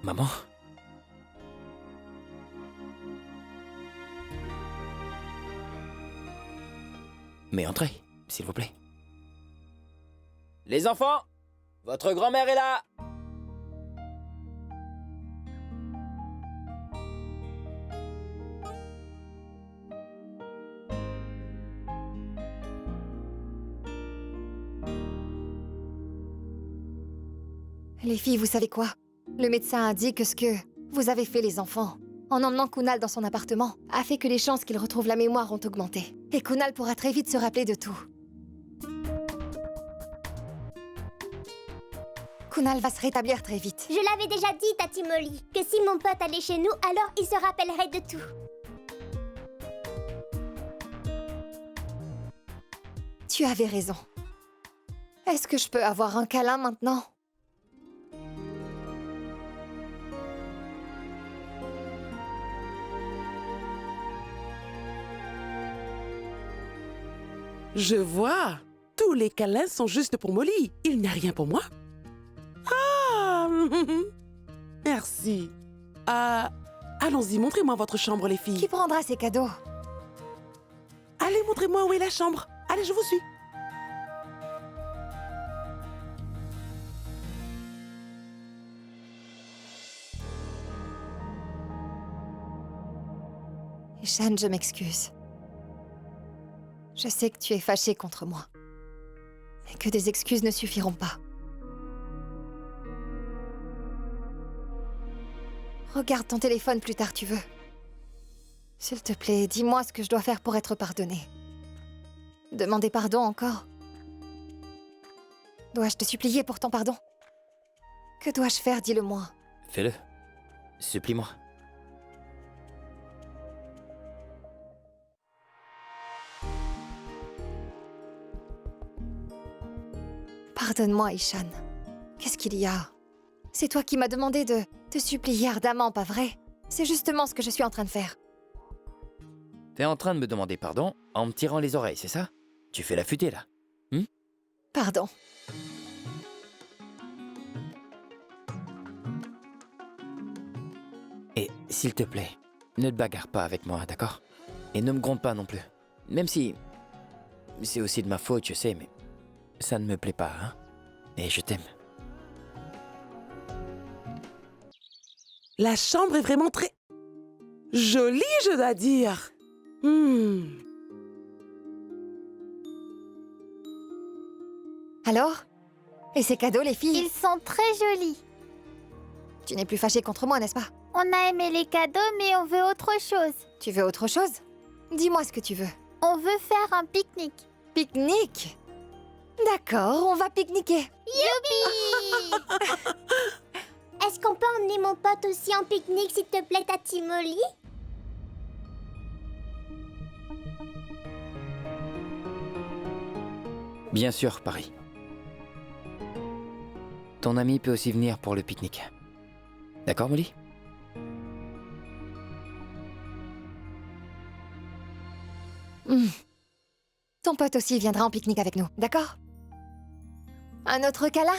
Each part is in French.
Maman? Mais entrez, s'il vous plaît. Les enfants, votre grand-mère est là! Les filles, vous savez quoi? Le médecin a dit que ce que vous avez fait, les enfants, en emmenant Kunal dans son appartement, a fait que les chances qu'il retrouve la mémoire ont augmenté. Et Kunal pourra très vite se rappeler de tout. Kunal va se rétablir très vite. Je l'avais déjà dit, Tati Molly, que si mon pote allait chez nous, alors il se rappellerait de tout. Tu avais raison. Est-ce que je peux avoir un câlin maintenant? Je vois. Tous les câlins sont juste pour Molly. Il n'y a rien pour moi. Ah! Merci. Allons-y, montrez-moi votre chambre, les filles. Qui prendra ces cadeaux? Allez, montrez-moi où est la chambre. Allez, je vous suis. Ishan, je m'excuse. Je sais que tu es fâchée contre moi. Et que des excuses ne suffiront pas. Regarde ton téléphone plus tard, tu veux. S'il te plaît, dis-moi ce que je dois faire pour être pardonnée. Demander pardon encore? Dois-je te supplier pour ton pardon? Que dois-je faire, dis-le-moi. Fais-le. Supplie-moi. Pardonne-moi, Ishan. Qu'est-ce qu'il y a? C'est toi qui m'as demandé de te supplier ardemment, pas vrai? C'est justement ce que je suis en train de faire. T'es en train de me demander pardon en me tirant les oreilles, c'est ça? Tu fais la futée, là. Pardon. Et s'il te plaît, ne te bagarre pas avec moi, d'accord? Et ne me gronde pas non plus. Même si... c'est aussi de ma faute, je sais, mais... ça ne me plaît pas, hein? Et je t'aime. La chambre est vraiment très... jolie, je dois dire. Alors? Et ces cadeaux, les filles? Ils sont très jolis. Tu n'es plus fâchée contre moi, n'est-ce pas? On a aimé les cadeaux, mais on veut autre chose. Tu veux autre chose? Dis-moi ce que tu veux. On veut faire un pique-nique. Pique-nique? D'accord, on va pique-niquer. Youpi! Est-ce qu'on peut emmener mon pote aussi en pique-nique, s'il te plaît, Tati Molly? Bien sûr, Paris. Ton ami peut aussi venir pour le pique-nique. D'accord, Molly? Ton pote aussi viendra en pique-nique avec nous, d'accord? Un autre câlin?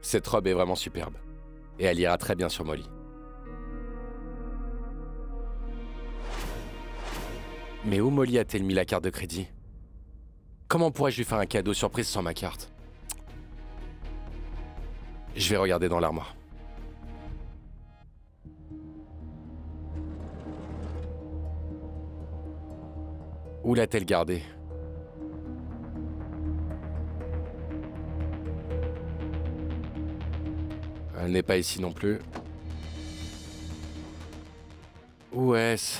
Cette robe est vraiment superbe. Et elle ira très bien sur Molly. Mais où Molly a-t-elle mis la carte de crédit? Comment pourrais-je lui faire un cadeau surprise sans ma carte? Je vais regarder dans l'armoire. Où l'a-t-elle gardée? Elle n'est pas ici non plus. Où est-ce?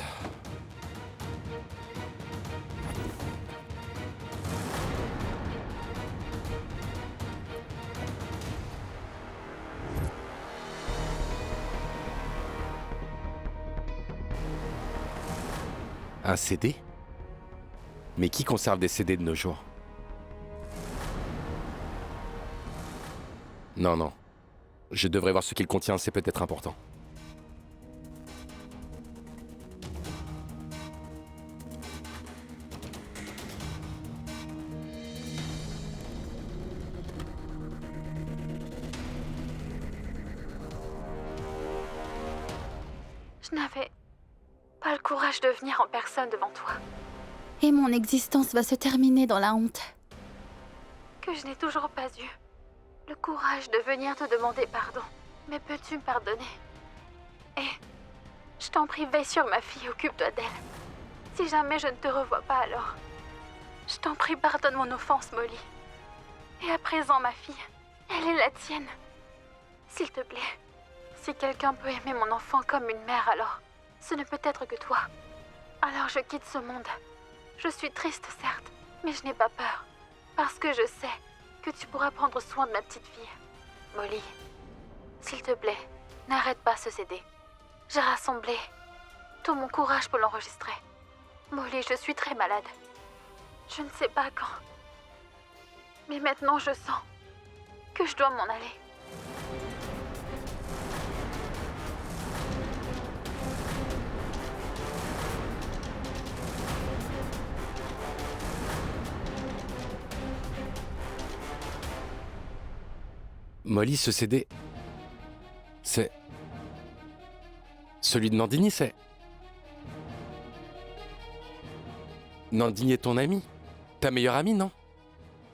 Un CD? Mais qui conserve des CD de nos jours? Non, non. Je devrais voir ce qu'il contient, c'est peut-être important. Je n'avais pas le courage de venir en personne devant toi. Et mon existence va se terminer dans la honte. Que je n'ai toujours pas eu le courage de venir te demander pardon. Mais peux-tu me pardonner? Et je t'en prie, veille sur ma fille, occupe-toi d'elle. Si jamais je ne te revois pas alors, je t'en prie, pardonne mon offense, Molly. Et à présent, ma fille, elle est la tienne. S'il te plaît, si quelqu'un peut aimer mon enfant comme une mère, alors ce ne peut être que toi. Alors je quitte ce monde. Je suis triste, certes, mais je n'ai pas peur. Parce que je sais que tu pourras prendre soin de ma petite fille. Molly, s'il te plaît, n'arrête pas ce CD. J'ai rassemblé tout mon courage pour l'enregistrer. Molly, je suis très malade. Je ne sais pas quand. Mais maintenant, je sens que je dois m'en aller. Molly, ce CD... c'est... celui de Nandini, c'est... Nandini est ton amie? Ta meilleure amie, non?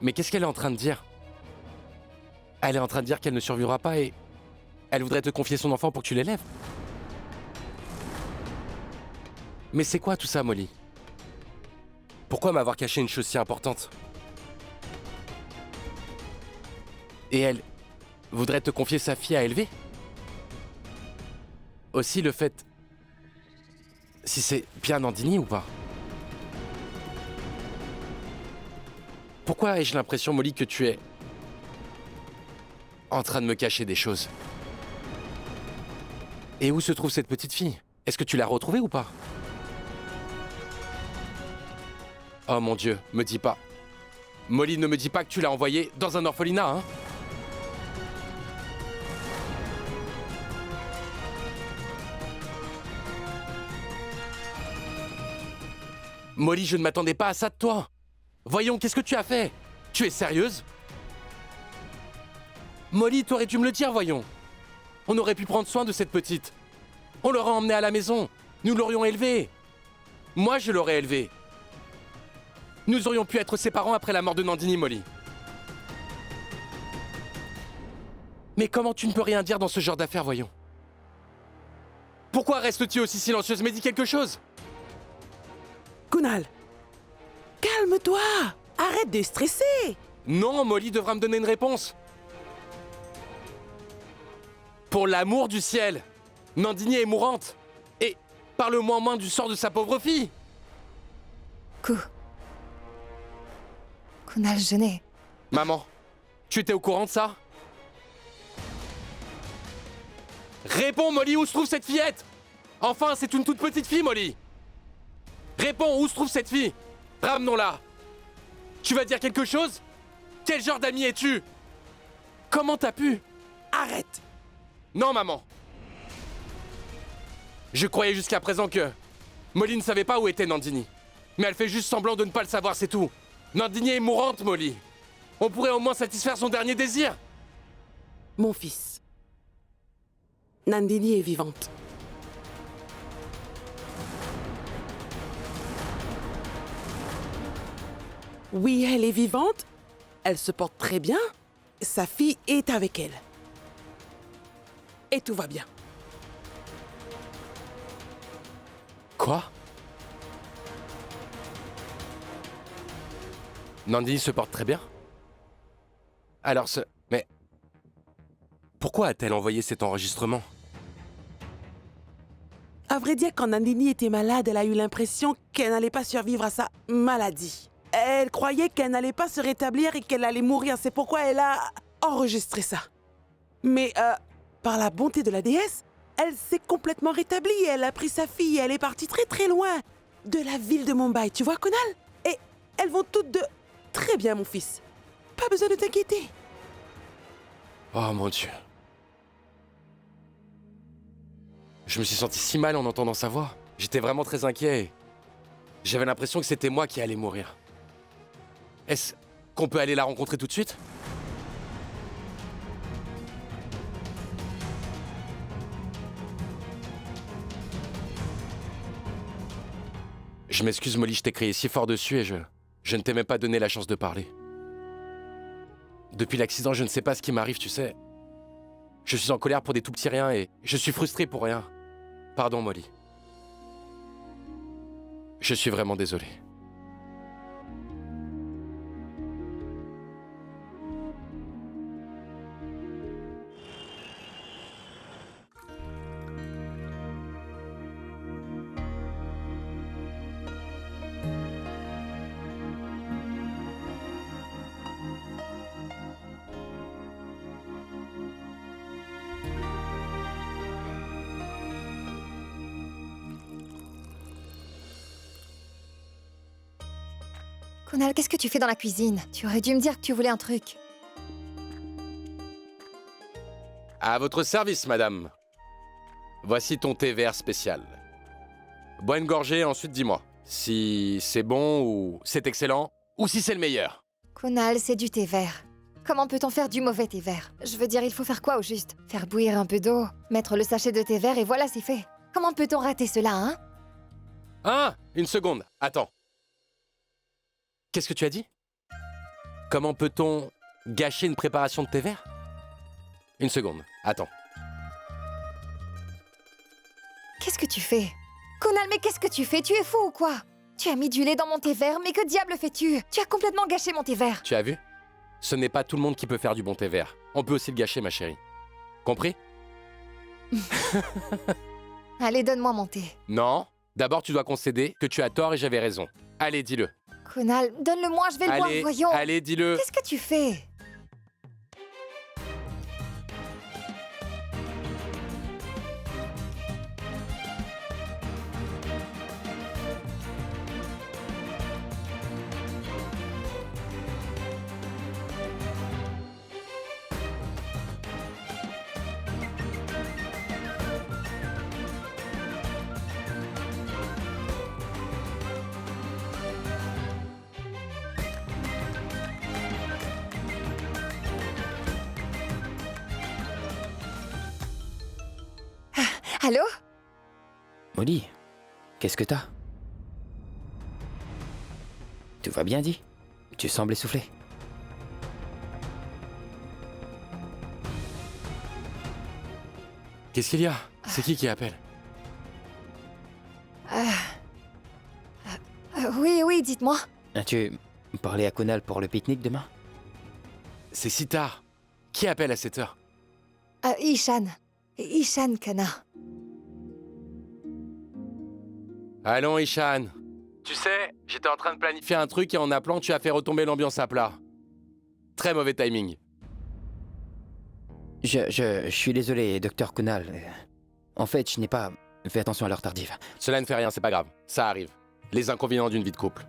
Mais qu'est-ce qu'elle est en train de dire? Elle est en train de dire qu'elle ne survivra pas et... elle voudrait te confier son enfant pour que tu l'élèves. Mais c'est quoi tout ça, Molly? Pourquoi m'avoir caché une chose si importante? Et elle voudrait te confier sa fille à élever? Aussi le fait... si c'est bien Nandini ou pas? Pourquoi ai-je l'impression, Molly, que tu es... en train de me cacher des choses? Et où se trouve cette petite fille? Est-ce que tu l'as retrouvée ou pas? Oh mon Dieu, me dis pas. Molly, ne me dis pas que tu l'as envoyée dans un orphelinat, hein? Molly, je ne m'attendais pas à ça de toi. Voyons, qu'est-ce que tu as fait? Tu es sérieuse? Molly, t'aurais dû me le dire, voyons. On aurait pu prendre soin de cette petite. On l'aurait emmenée à la maison. Nous l'aurions élevée. Moi, je l'aurais élevée. Nous aurions pu être ses parents après la mort de Nandini, Molly. Mais comment tu ne peux rien dire dans ce genre d'affaires, voyons? Pourquoi restes-tu aussi silencieuse? Mais dis quelque chose. Kunal, calme-toi. Arrête de stresser. Non, Molly devra me donner une réponse. Pour l'amour du ciel, Nandini est mourante. Et parle-moi au moins du sort de sa pauvre fille. Kunal, je n'ai... Maman, tu étais au courant de ça? Réponds, Molly, où se trouve cette fillette? Enfin, c'est une toute petite fille, Molly. Réponds, où se trouve cette fille? Ramenons-la. Tu vas dire quelque chose? Quel genre d'ami es-tu? Comment t'as pu? Arrête. Non, maman. Je croyais jusqu'à présent que Molly ne savait pas où était Nandini. Mais elle fait juste semblant de ne pas le savoir, c'est tout. Nandini est mourante, Molly. On pourrait au moins satisfaire son dernier désir. Mon fils, Nandini est vivante. Oui, elle est vivante. Elle se porte très bien. Sa fille est avec elle. Et tout va bien. Quoi? Nandini se porte très bien? Alors ce... Mais... pourquoi a-t-elle envoyé cet enregistrement? À vrai dire, quand Nandini était malade, elle a eu l'impression qu'elle n'allait pas survivre à sa maladie. Elle croyait qu'elle n'allait pas se rétablir et qu'elle allait mourir. C'est pourquoi elle a enregistré ça. Mais par la bonté de la déesse, elle s'est complètement rétablie. Elle a pris sa fille et elle est partie très très loin de la ville de Mumbai. Tu vois, Kunal? Et elles vont toutes deux très bien, mon fils. Pas besoin de t'inquiéter. Oh mon Dieu. Je me suis senti si mal en entendant sa voix. J'étais vraiment très inquiet. J'avais l'impression que c'était moi qui allais mourir. Est-ce qu'on peut aller la rencontrer tout de suite? Je m'excuse, Molly, je t'ai crié si fort dessus et je ne t'ai même pas donné la chance de parler. Depuis l'accident, je ne sais pas ce qui m'arrive, tu sais. Je suis en colère pour des tout petits riens et je suis frustré pour rien. Pardon, Molly. Je suis vraiment désolé. Kunal, qu'est-ce que tu fais dans la cuisine? Tu aurais dû me dire que tu voulais un truc. À votre service, madame. Voici ton thé vert spécial. Bois une gorgée, ensuite dis-moi si c'est bon ou c'est excellent ou si c'est le meilleur. Kunal, c'est du thé vert. Comment peut-on faire du mauvais thé vert? Je veux dire, il faut faire quoi au juste? Faire bouillir un peu d'eau, mettre le sachet de thé vert et voilà, c'est fait. Comment peut-on rater cela, hein? Ah, une seconde, attends. Qu'est-ce que tu as dit? Comment peut-on gâcher une préparation de thé vert? Une seconde, attends. Qu'est-ce que tu fais? Kunal, mais qu'est-ce que tu fais? Tu es fou ou quoi? Tu as mis du lait dans mon thé vert, mais que diable fais-tu? Tu as complètement gâché mon thé vert. Tu as vu? Ce n'est pas tout le monde qui peut faire du bon thé vert. On peut aussi le gâcher, ma chérie. Compris? Allez, donne-moi mon thé. Non. D'abord, tu dois concéder que tu as tort et j'avais raison. Allez, dis-le. Kunal, donne-le-moi, je vais le boire, voyons. Allez, dis-le. Qu'est-ce que tu fais? Allô? Molly, qu'est-ce que t'as? Tout va bien, dit? Tu sembles essoufflé. Qu'est-ce qu'il y a? C'est qui appelle? Oui, dites-moi. As-tu parlé à Kunal pour le pique-nique demain? C'est si tard. Qui appelle à cette heure? Ishan. Ishan Kana. Allons, Ishan. Tu sais, j'étais en train de planifier un truc et en appelant, tu as fait retomber l'ambiance à plat. Très mauvais timing. Je suis désolé, docteur Kunal. En fait, je n'ai pas fait attention à l'heure tardive. Cela ne fait rien, c'est pas grave. Ça arrive. Les inconvénients d'une vie de couple.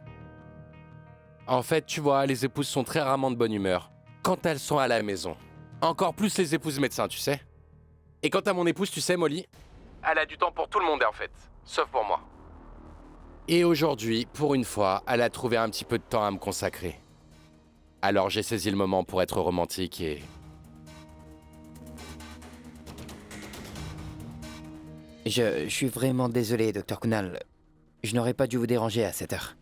En fait, tu vois, les épouses sont très rarement de bonne humeur quand elles sont à la maison. Encore plus les épouses médecins, tu sais. Et quant à mon épouse, tu sais, Molly, elle a du temps pour tout le monde, en fait. Sauf pour moi. Et aujourd'hui, pour une fois, elle a trouvé un petit peu de temps à me consacrer. Alors j'ai saisi le moment pour être romantique et... Je suis vraiment désolé, docteur Kunal. Je n'aurais pas dû vous déranger à cette heure.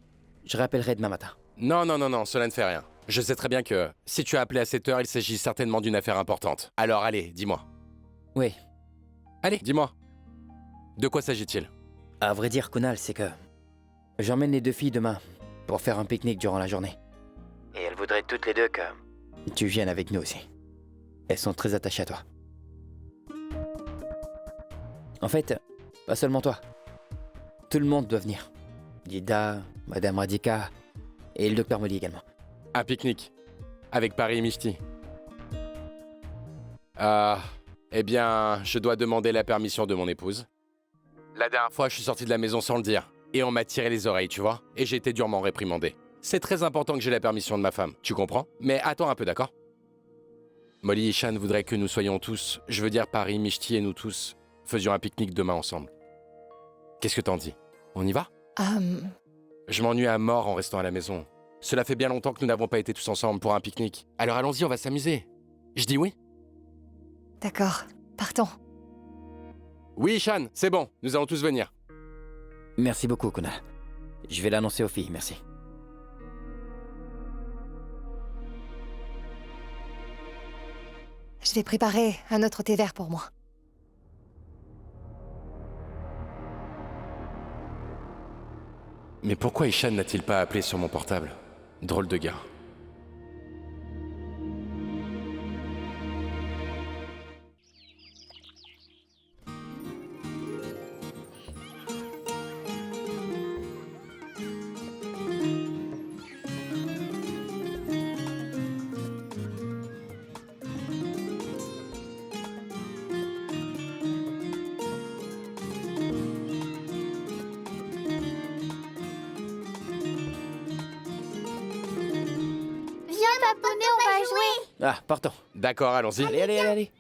Je rappellerai demain matin. Non, cela ne fait rien. Je sais très bien que si tu as appelé à cette heure, il s'agit certainement d'une affaire importante. Alors allez, dis-moi. Oui. Allez, dis-moi. De quoi s'agit-il? À vrai dire, Kunal, c'est que... j'emmène les deux filles demain pour faire un pique-nique durant la journée. Et elles voudraient toutes les deux que... tu viennes avec nous aussi. Elles sont très attachées à toi. En fait, pas seulement toi. Tout le monde doit venir. Lida, Madame Radhika et le docteur Molly également. Un pique-nique. Avec Paris et Mishti. Eh bien, je dois demander la permission de mon épouse. La dernière fois, je suis sorti de la maison sans le dire. Et on m'a tiré les oreilles, tu vois. Et j'ai été durement réprimandé. C'est très important que j'ai la permission de ma femme, tu comprends? Mais attends un peu, d'accord? Molly et Ishan voudraient que nous soyons tous, je veux dire Paris, Mishti et nous tous, faisions un pique-nique demain ensemble. Qu'est-ce que t'en dis? On y va? Je m'ennuie à mort en restant à la maison. Cela fait bien longtemps que nous n'avons pas été tous ensemble pour un pique-nique. Alors allons-y, on va s'amuser. Je dis oui? D'accord, partons. Oui, Ishan, c'est bon, nous allons tous venir. Merci beaucoup, Kunal. Je vais l'annoncer aux filles, merci. Je vais préparer un autre thé vert pour moi. Mais pourquoi Ishan n'a-t-il pas appelé sur mon portable? Drôle de gars. Viens, Paponé, on va jouer. Ah, partons. D'accord, allons-y. Allez.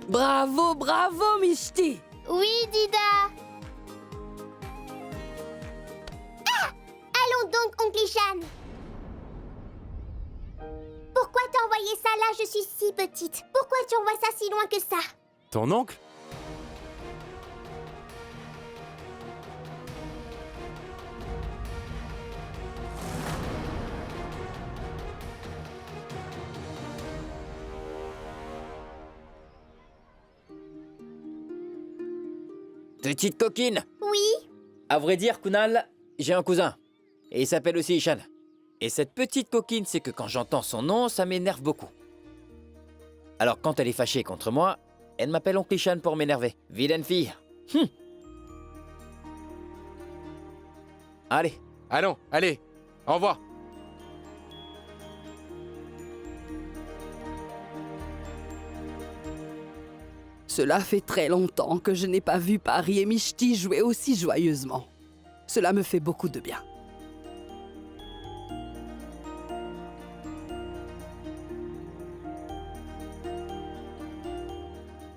Bravo, bravo, Mishti. Oui, Dida. Ah! Allons donc, oncle Ishan. Pourquoi t'as envoyé ça là? Je suis si petite. Pourquoi tu envoies ça si loin que ça? Ton oncle? Petite coquine. Oui. À vrai dire, Kunal, j'ai un cousin. Et il s'appelle aussi Ishan. Et cette petite coquine, c'est que quand j'entends son nom, ça m'énerve beaucoup. Alors quand elle est fâchée contre moi, elle m'appelle oncle Ishan pour m'énerver. Vilaine fille. Allez. Allons, allez. Au revoir. Cela fait très longtemps que je n'ai pas vu Paris et Mishti jouer aussi joyeusement. Cela me fait beaucoup de bien.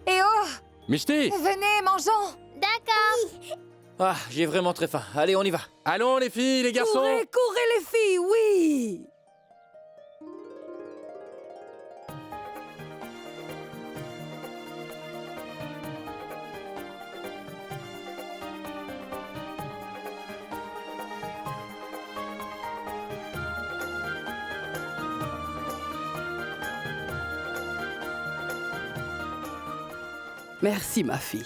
Eh oh! Mishti! Venez, mangeons! D'accord. Ah, j'ai vraiment très faim. Allez, on y va. Allons, les filles, les garçons! Courez les filles, oui! Merci, ma fille.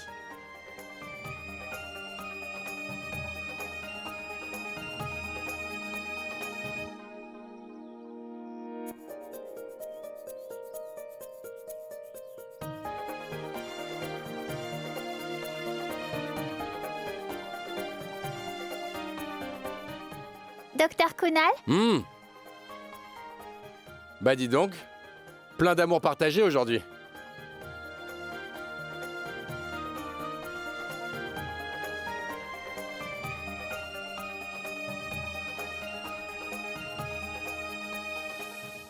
Docteur Kunal? Bah dis donc, plein d'amour partagé aujourd'hui.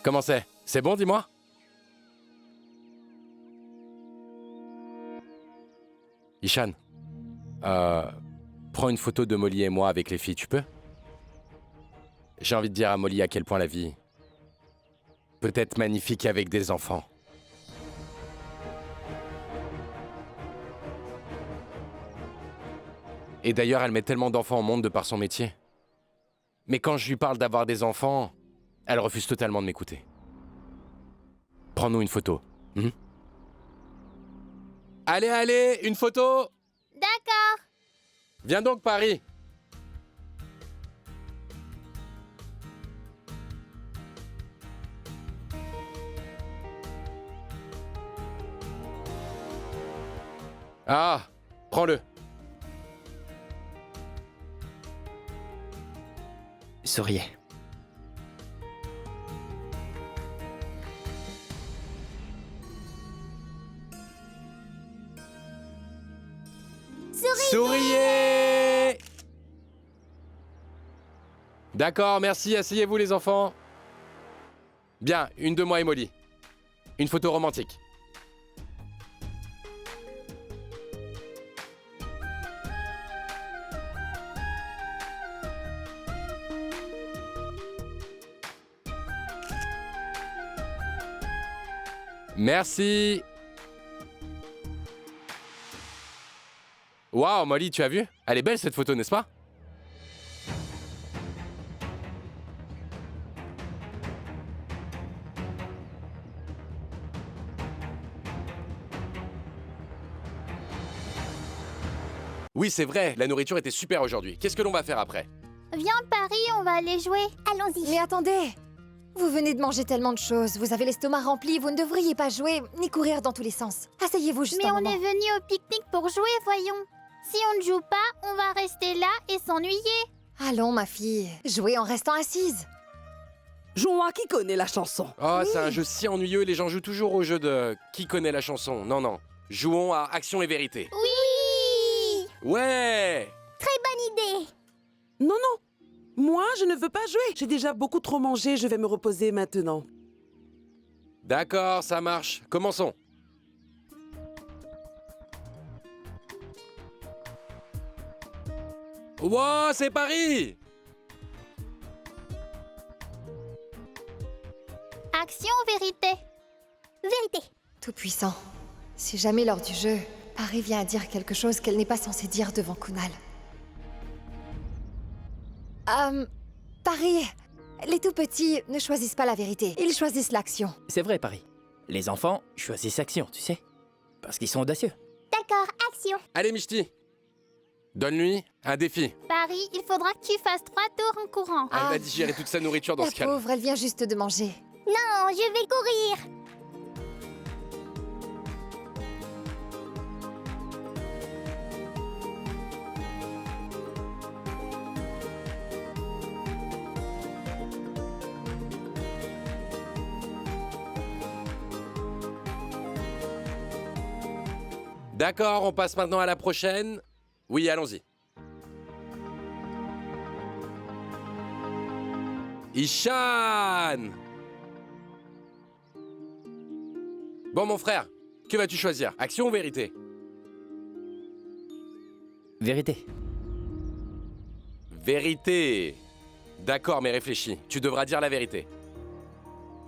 Comment c'est? C'est bon, dis-moi? Ishan, prends une photo de Molly et moi avec les filles, tu peux? J'ai envie de dire à Molly à quel point la vie peut être magnifique avec des enfants. Et d'ailleurs, elle met tellement d'enfants au monde de par son métier. Mais quand je lui parle d'avoir des enfants, elle refuse totalement de m'écouter. Prends-nous une photo. Allez, allez, une photo! D'accord. Viens donc, Paris. Ah, prends-le. Souriez. D'accord, merci, asseyez-vous les enfants. Bien, une de moi et Molly. Une photo romantique. Merci. Waouh, Molly, tu as vu? Elle est belle cette photo, n'est-ce pas? Oui, c'est vrai, la nourriture était super aujourd'hui. Qu'est-ce que l'on va faire après? Viens, Paris, on va aller jouer. Allons-y. Mais attendez! Vous venez de manger tellement de choses, vous avez l'estomac rempli, vous ne devriez pas jouer ni courir dans tous les sens. Asseyez-vous juste Mais un on moment. est venu au pique-nique pour jouer, voyons. Si on ne joue pas, on va rester là et s'ennuyer. Allons, ma fille, jouez en restant assise. Jouons à qui connaît la chanson. Oh, c'est un jeu si ennuyeux, les gens jouent toujours au jeu de qui connaît la chanson. Non, non. Jouons à Action et Vérité. Oui! Ouais! Bonne idée. Non, non. Moi, je ne veux pas jouer. J'ai déjà beaucoup trop mangé, je vais me reposer maintenant. D'accord, ça marche. Commençons. Wow, c'est Paris! Action, vérité. Vérité. Tout puissant. Si jamais lors du jeu, Paris vient à dire quelque chose qu'elle n'est pas censée dire devant Kunal. Paris, les tout petits ne choisissent pas la vérité, ils choisissent l'action. C'est vrai, Paris. Les enfants choisissent action, tu sais. Parce qu'ils sont audacieux. D'accord, action. Allez, Michti. Donne-lui un défi. Paris, il faudra que tu fasses 3 tours en courant. Elle va digérer toute sa nourriture dans La ce cas-là. pauvre, elle vient juste de manger. Non, je vais courir. D'accord, on passe maintenant à la prochaine. Oui, allons-y. Ishan! Bon, mon frère, que vas-tu choisir? Action ou vérité? Vérité. Vérité. D'accord, mais réfléchis. Tu devras dire la vérité.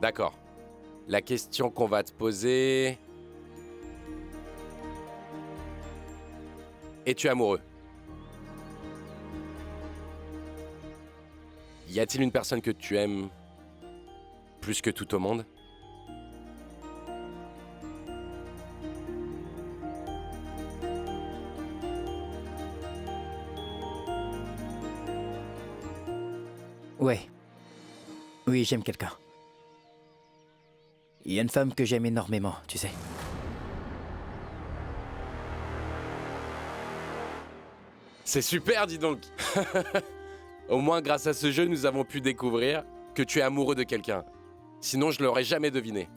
D'accord. La question qu'on va te poser... Es-tu amoureux? Y a-t-il une personne que tu aimes plus que tout au monde? Ouais. Oui, j'aime quelqu'un. Il y a une femme que j'aime énormément, tu sais. C'est super, dis donc. Au moins, grâce à ce jeu, nous avons pu découvrir que tu es amoureux de quelqu'un. Sinon, je l'aurais jamais deviné.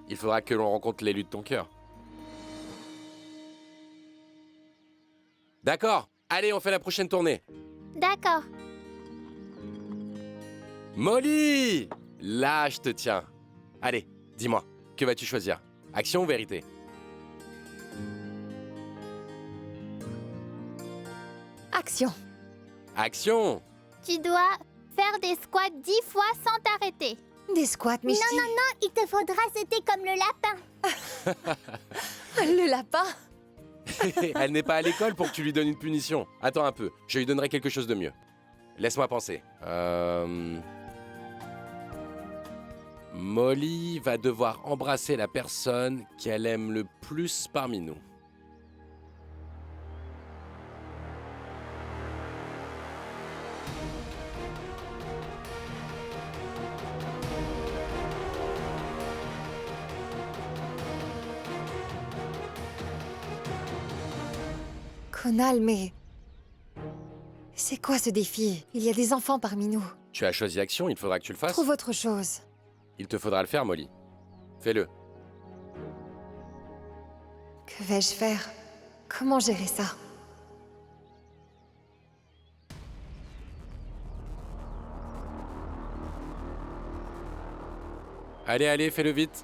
Il faudra que l'on rencontre l'élu de ton cœur. D'accord. Allez, on fait la prochaine tournée. D'accord. Molly! Là, je te tiens. Allez, dis-moi, que vas-tu choisir? Action ou vérité? Action. Action! Tu dois faire des squats 10 fois sans t'arrêter. Des squats, Michti. Non, il te faudra sauter comme le lapin. Le lapin. Elle n'est pas à l'école pour que tu lui donnes une punition. Attends un peu, je lui donnerai quelque chose de mieux. Laisse-moi penser. Molly va devoir embrasser la personne qu'elle aime le plus parmi nous. Kunal, mais... C'est quoi ce défi? Il y a des enfants parmi nous. Tu as choisi action, il faudra que tu le fasses. Trouve autre chose. Il te faudra le faire, Molly. Fais-le. Que vais-je faire? Comment gérer ça? Allez, allez, fais-le vite.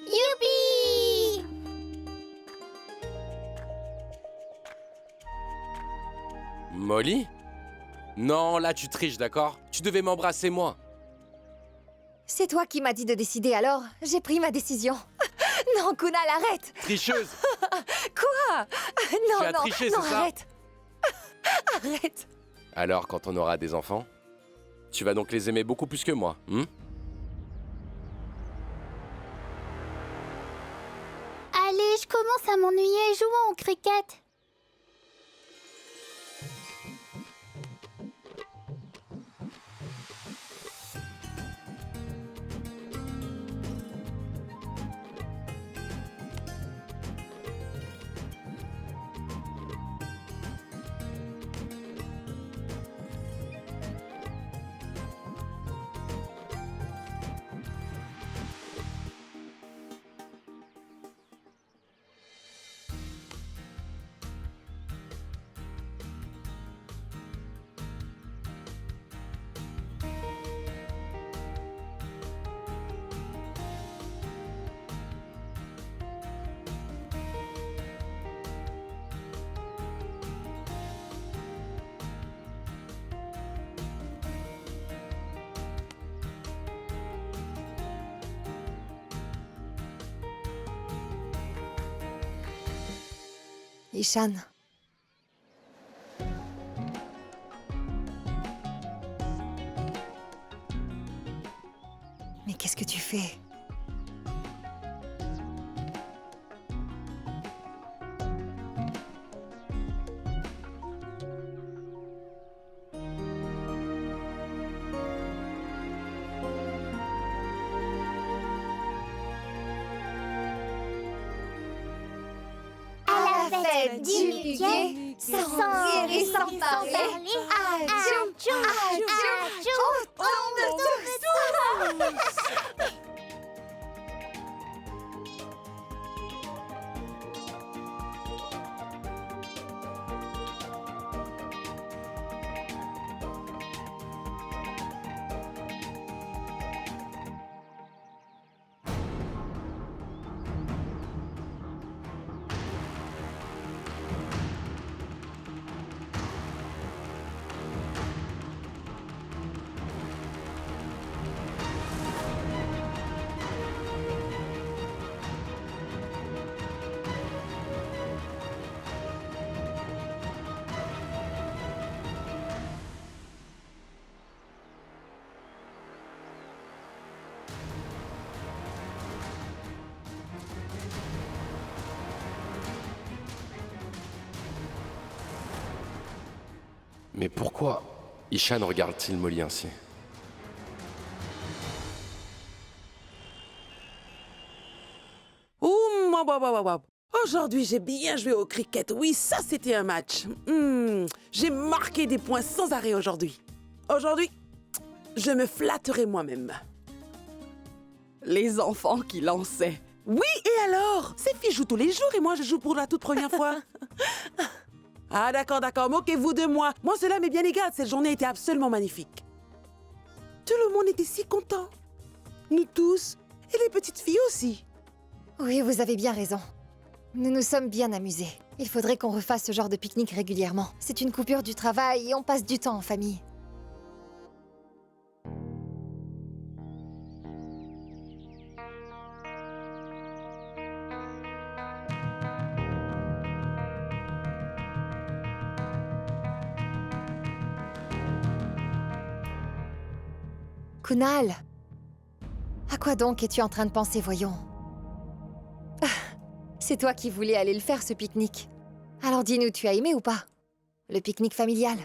Youpi! Molly? Non, là tu triches, d'accord? Tu devais m'embrasser moi. C'est toi qui m'as dit de décider, alors j'ai pris ma décision. Non, Kunal, arrête! Tricheuse! Quoi? Non, Tu as non, triché, non, c'est ça? arrête! Arrête! Alors, quand on aura des enfants, tu vas donc les aimer beaucoup plus que moi, hein? Allez, je commence à m'ennuyer. Jouons au cricket. Ishan. Mais qu'est-ce que tu fais? À la fête du muguet, sans rire et sans parler. Adjou, adjou, Au tombe tous! Mais pourquoi Ishan regarde-t-il Molly ainsi? Ouh, waouh. Aujourd'hui, j'ai bien joué au cricket. Oui, ça, c'était un match. J'ai marqué des points sans arrêt aujourd'hui. Aujourd'hui, je me flatterai moi-même. Les enfants qui lançaient. Oui, et alors? Ces filles jouent tous les jours et moi, je joue pour la toute première fois. Ah, d'accord, moquez-vous de moi. Moi, cela m'est bien égal. Cette journée était absolument magnifique. Tout le monde était si content. Nous tous, et les petites filles aussi. Oui, vous avez bien raison. Nous nous sommes bien amusés. Il faudrait qu'on refasse ce genre de pique-nique régulièrement. C'est une coupure du travail et on passe du temps en famille. Kunal, à quoi donc es-tu en train de penser, voyons? C'est toi qui voulais aller le faire, ce pique-nique. Alors dis-nous, tu as aimé ou pas? Le pique-nique familial.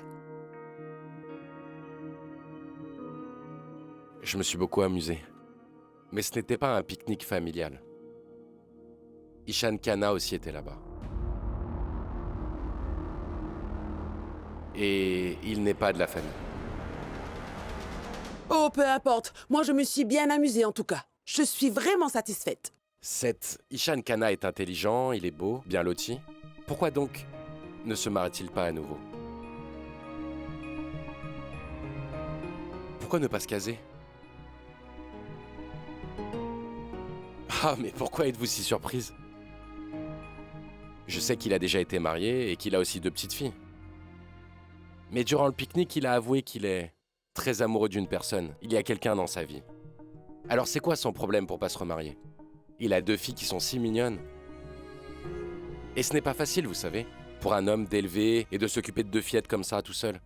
Je me suis beaucoup amusé. Mais ce n'était pas un pique-nique familial. Ishan Khanna aussi était là-bas. Et il n'est pas de la famille. Oh, peu importe. Moi, je me suis bien amusée en tout cas. Je suis vraiment satisfaite. Cet Ishan Khanna est intelligent, il est beau, bien loti. Pourquoi donc ne se marie-t-il pas à nouveau? Pourquoi ne pas se caser? Ah, mais pourquoi êtes-vous si surprise? Je sais qu'il a déjà été marié et qu'il a aussi 2 petites filles. Mais durant le pique-nique, il a avoué qu'il est très amoureux d'une personne. Il y a quelqu'un dans sa vie. Alors c'est quoi son problème pour pas se remarier? Il a 2 filles qui sont si mignonnes. Et ce n'est pas facile, vous savez, pour un homme d'élever et de s'occuper de 2 fillettes comme ça, tout seul.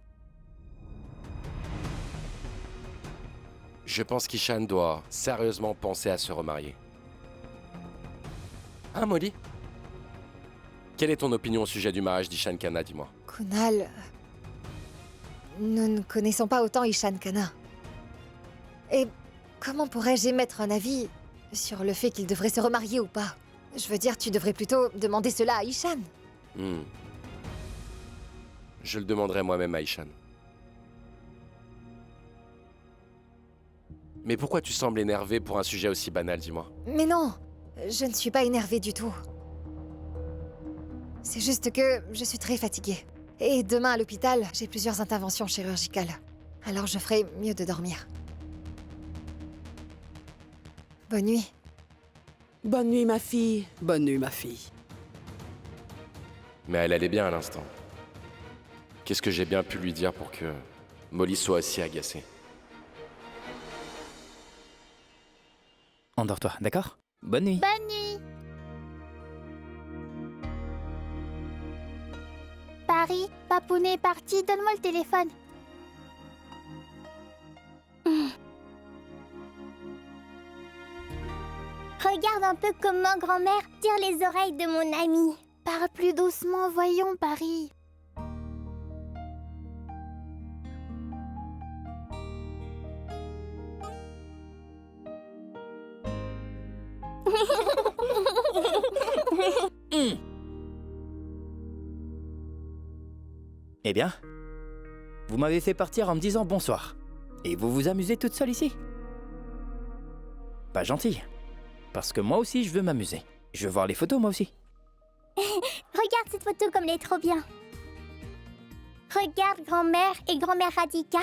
Je pense qu'Ishan doit sérieusement penser à se remarier. Hein, Molly? Quelle est ton opinion au sujet du mariage d'Ishan Khanna, dis-moi? Kunal... Nous ne connaissons pas autant Ishan Khanna. Et comment pourrais-je émettre un avis sur le fait qu'il devrait se remarier ou pas? Je veux dire, tu devrais plutôt demander cela à Ishan. Je le demanderai moi-même à Ishan. Mais pourquoi tu sembles énervé pour un sujet aussi banal, dis-moi? Mais non, je ne suis pas énervée du tout. C'est juste que je suis très fatiguée. Et demain à l'hôpital, j'ai plusieurs interventions chirurgicales. Alors je ferai mieux de dormir. Bonne nuit. Bonne nuit, ma fille. Bonne nuit, ma fille. Mais elle allait bien à l'instant. Qu'est-ce que j'ai bien pu lui dire pour que Molly soit aussi agacée? Endors-toi, d'accord? Bonne nuit. Bonne nuit. Paris, Papounet est parti, donne-moi le téléphone. Regarde un peu comment grand-mère tire les oreilles de mon ami. Parle plus doucement, voyons, Paris. Eh bien, vous m'avez fait partir en me disant bonsoir. Et vous vous amusez toute seule ici? Pas gentil. Parce que moi aussi, je veux m'amuser. Je veux voir les photos, moi aussi. Regarde cette photo comme elle est trop bien. Regarde grand-mère et grand-mère Radhika.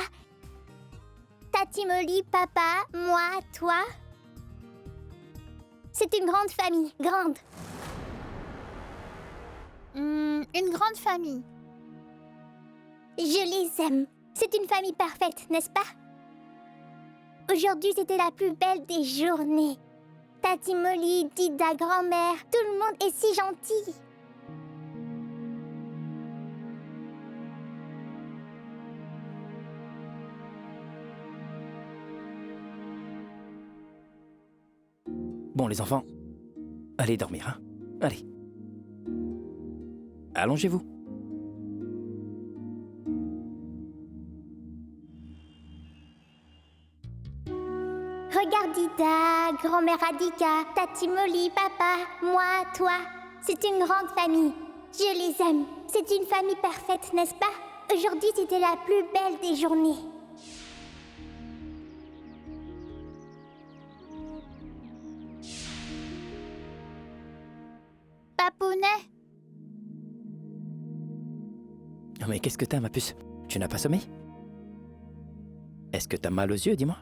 Tati Molly, papa, moi, toi. C'est une grande famille, grande. Une grande famille. Je les aime. C'est une famille parfaite, n'est-ce pas? Aujourd'hui, c'était la plus belle des journées. Tati Molly, Dida, grand-mère, tout le monde est si gentil. Bon, les enfants, allez dormir, hein? Allez. Allongez-vous. Regarde Dida, grand-mère Radhika, Tati Molly, papa, moi, toi. C'est une grande famille. Je les aime. C'est une famille parfaite, n'est-ce pas? Aujourd'hui, c'était la plus belle des journées. Papounet? Oh, mais qu'est-ce que t'as, ma puce? Tu n'as pas sommeil? Est-ce que t'as mal aux yeux, dis-moi?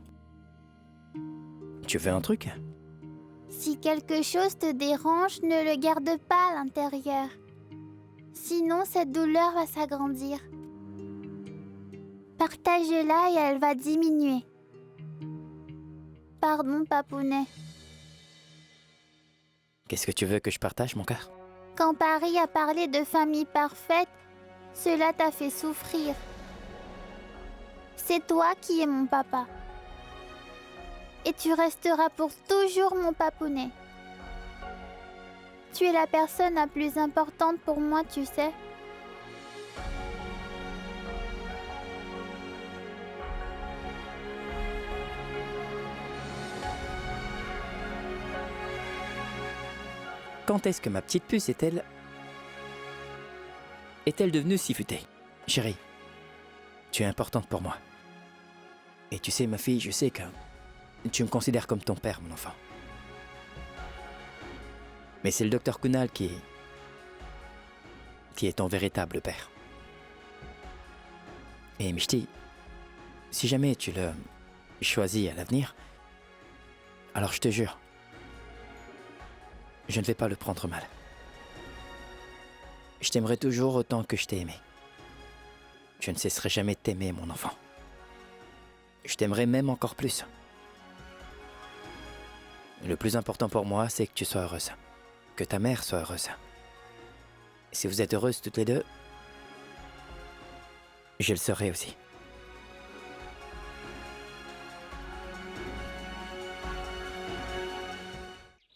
Tu veux un truc? Si quelque chose te dérange, ne le garde pas à l'intérieur. Sinon, cette douleur va s'agrandir. Partage-la et elle va diminuer. Pardon, Papounet. Qu'est-ce que tu veux que je partage, mon cœur? Quand Paris a parlé de famille parfaite, cela t'a fait souffrir. C'est toi qui es mon papa. Et tu resteras pour toujours mon Papounet. Tu es la personne la plus importante pour moi, tu sais. Quand est-ce que ma petite puce est-elle devenue si futée? Chérie, tu es importante pour moi. Et tu sais, ma fille, je sais que tu me considères comme ton père, mon enfant. Mais c'est le docteur Kunal qui est ton véritable père. Et Mishti, si jamais tu le choisis à l'avenir, alors je te jure, je ne vais pas le prendre mal. Je t'aimerai toujours autant que je t'ai aimé. Je ne cesserai jamais de t'aimer, mon enfant. Je t'aimerai même encore plus. Le plus important pour moi, c'est que tu sois heureuse. Que ta mère soit heureuse. Si vous êtes heureuses toutes les deux, je le serai aussi.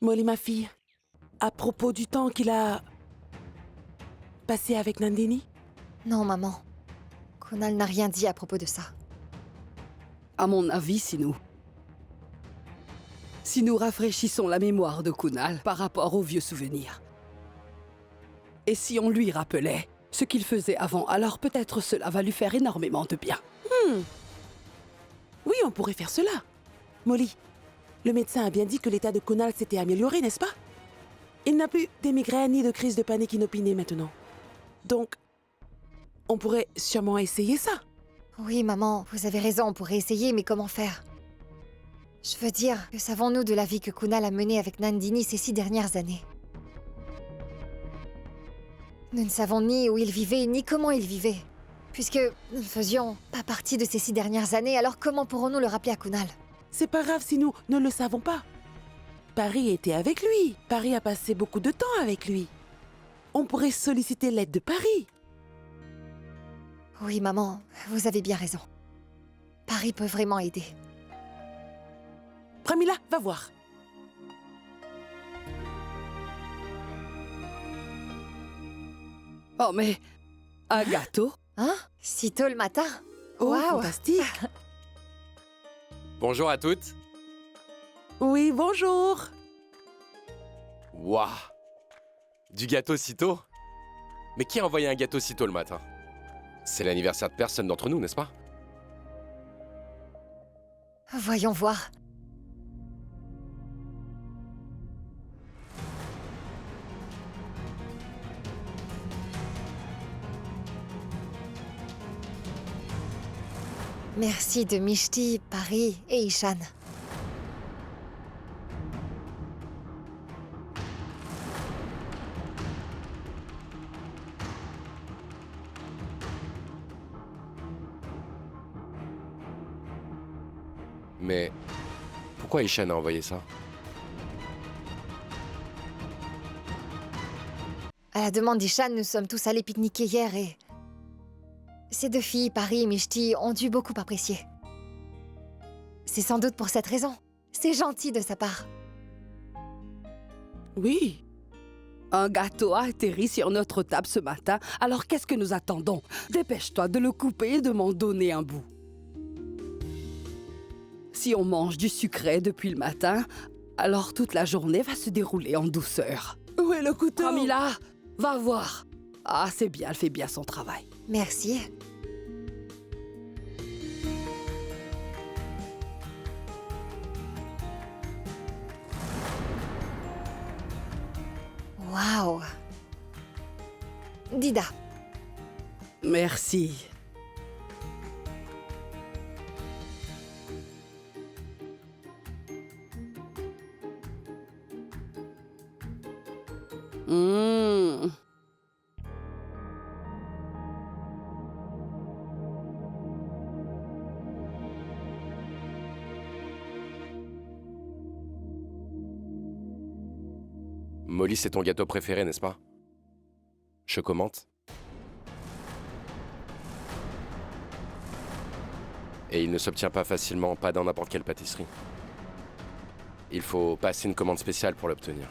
Molly, ma fille, à propos du temps qu'il a passé avec Nandini, Non, maman. Kunal n'a rien dit à propos de ça. À mon avis, si nous rafraîchissons la mémoire de Kunal par rapport aux vieux souvenirs, et si on lui rappelait ce qu'il faisait avant, alors peut-être cela va lui faire énormément de bien. Oui, on pourrait faire cela. Molly, le médecin a bien dit que l'état de Kunal s'était amélioré, n'est-ce pas? Il n'a plus des migraines ni de crises de panique inopinées maintenant. Donc, on pourrait sûrement essayer ça. Oui, maman, vous avez raison, on pourrait essayer, mais comment faire? Je veux dire, que savons-nous de la vie que Kunal a menée avec Nandini ces 6 dernières années? Nous ne savons ni où il vivait, ni comment il vivait. Puisque nous ne faisions pas partie de ces 6 dernières années, alors comment pourrons-nous le rappeler à Kunal? C'est pas grave si nous ne le savons pas. Paris était avec lui. Paris a passé beaucoup de temps avec lui. On pourrait solliciter l'aide de Paris. Oui, maman, vous avez bien raison. Paris peut vraiment aider. Pramila, va voir. Oh, mais un gâteau? Hein? Si tôt le matin? Oh, Waouh. fantastique. Bonjour à toutes. Oui, bonjour. Waouh. Du gâteau si tôt? Mais qui a envoyé un gâteau si tôt le matin? C'est l'anniversaire de personne d'entre nous, n'est-ce pas? Voyons voir. Merci de Mishti, Paris et Ishan. Mais pourquoi Ishan a envoyé ça? À la demande d'Ishan, nous sommes tous allés pique-niquer hier et... Ces 2 filles, Paris et Mishti, ont dû beaucoup apprécier. C'est sans doute pour cette raison. C'est gentil de sa part. Oui. Un gâteau a atterri sur notre table ce matin, alors qu'est-ce que nous attendons? Dépêche-toi de le couper et de m'en donner un bout. Si on mange du sucré depuis le matin, alors toute la journée va se dérouler en douceur. Où est le couteau? Pramila, va voir. Ah, c'est bien, elle fait bien son travail. Merci. Waouh. Dida. Merci. Mmh. Molly, c'est ton gâteau préféré, n'est-ce pas? Je commente. Et il ne s'obtient pas facilement, pas dans n'importe quelle pâtisserie. Il faut passer une commande spéciale pour l'obtenir.